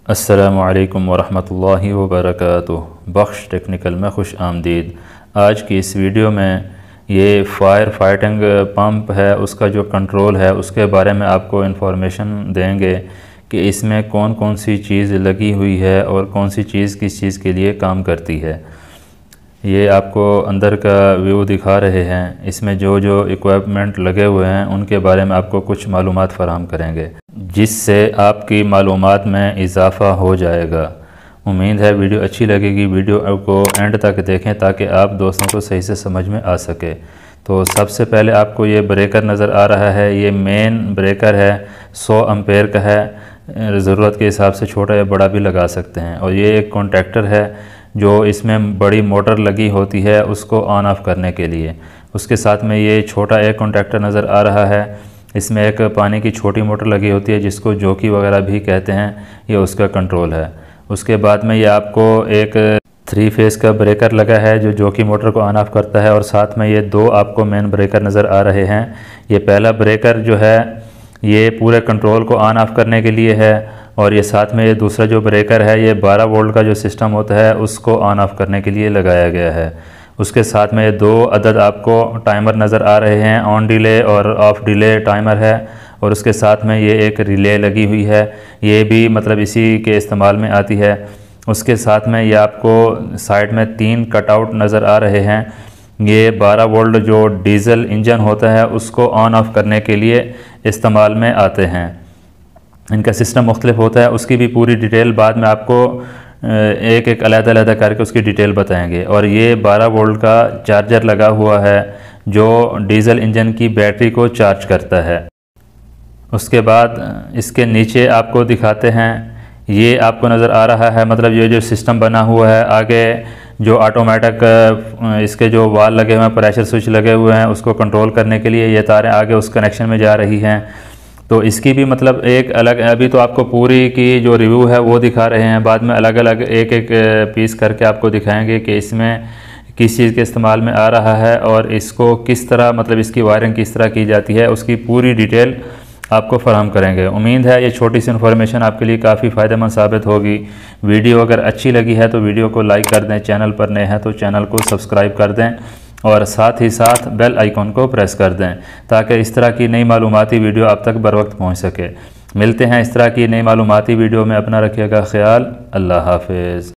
अस्सलामु अलैकुम वरहमतुल्लाहि वबरकातुहू। बख्श टेक्निकल में खुश आमदीद। आज की इस वीडियो में ये फायर फाइटिंग पंप है, उसका जो कंट्रोल है उसके बारे में आपको इन्फॉर्मेशन देंगे कि इसमें कौन कौन सी चीज़ लगी हुई है और कौन सी चीज़ किस चीज़ के लिए काम करती है। ये आपको अंदर का व्यू दिखा रहे हैं। इसमें जो जो इक्विपमेंट लगे हुए हैं उनके बारे में आपको कुछ मालूमात फ़राहम करेंगे, जिससे आपकी मालूमात में इजाफ़ा हो जाएगा। उम्मीद है वीडियो अच्छी लगेगी। वीडियो को एंड तक देखें ताकि आप दोस्तों को सही से समझ में आ सके। तो सबसे पहले आपको ये ब्रेकर नज़र आ रहा है, ये मेन ब्रेकर है, 100 एम्पेयर का है। ज़रूरत के हिसाब से छोटा या बड़ा भी लगा सकते हैं। और ये एक कॉन्टैक्टर है जो इसमें बड़ी मोटर लगी होती है उसको ऑन ऑफ़ करने के लिए। उसके साथ में ये छोटा एक कॉन्टैक्टर नज़र आ रहा है। इसमें एक पानी की छोटी मोटर लगी होती है जिसको जोकी वगैरह भी कहते हैं, ये उसका कंट्रोल है। उसके बाद में ये आपको एक 3 फेस का ब्रेकर लगा है जो जोकी मोटर को ऑन ऑफ़ करता है, और साथ में ये 2 आपको मेन ब्रेकर नज़र आ रहे हैं। ये पहला ब्रेकर जो है ये पूरे कंट्रोल को ऑन ऑफ़ करने के लिए है, और ये साथ में ये दूसरा जो ब्रेकर है ये 12 वोल्ट का जो सिस्टम होता है उसको ऑन ऑफ़ करने के लिए लगाया गया है। उसके साथ में ये 2 अदद आपको टाइमर नज़र आ रहे हैं, ऑन डिले और ऑफ डिले टाइमर है। और उसके साथ में ये एक रिले लगी हुई है, ये भी मतलब इसी के इस्तेमाल में आती है। उसके साथ में ये आपको साइड में 3 कटआउट नज़र आ रहे हैं। ये 12 वोल्ट जो डीज़ल इंजन होता है उसको ऑन ऑफ़ करने के लिए इस्तेमाल में आते हैं। इनका सिस्टम मुख्तलिफ होता है, उसकी भी पूरी डिटेल बाद में आपको एक एक अलग-अलग करके उसकी डिटेल बताएंगे। और ये 12 वोल्ट का चार्जर लगा हुआ है जो डीज़ल इंजन की बैटरी को चार्ज करता है। उसके बाद इसके नीचे आपको दिखाते हैं, ये आपको नज़र आ रहा है, मतलब ये जो सिस्टम बना हुआ है, आगे जो ऑटोमेटिक इसके जो वाल लगे हुए हैं, प्रेशर स्विच लगे हुए हैं, उसको कंट्रोल करने के लिए ये तारें आगे उस कनेक्शन में जा रही हैं। तो इसकी भी मतलब एक अलग, अभी तो आपको पूरी की जो रिव्यू है वो दिखा रहे हैं, बाद में अलग अलग एक एक पीस करके आपको दिखाएंगे कि इसमें किस चीज़ के इस्तेमाल में आ रहा है और इसको किस तरह, मतलब इसकी वायरिंग किस तरह की जाती है, उसकी पूरी डिटेल आपको फराहम करेंगे। उम्मीद है ये छोटी सी इन्फॉर्मेशन आपके लिए काफ़ी फ़ायदेमंद साबित होगी। वीडियो अगर अच्छी लगी है तो वीडियो को लाइक कर दें, चैनल पर नए हैं तो चैनल को सब्सक्राइब कर दें, और साथ ही साथ बेल आइकॉन को प्रेस कर दें ताकि इस तरह की नई मालूमाती वीडियो आप तक बर वक्त पहुँच सके। मिलते हैं इस तरह की नई मालूमाती वीडियो में। अपना रखिएगा ख्याल। अल्लाह हाफिज़।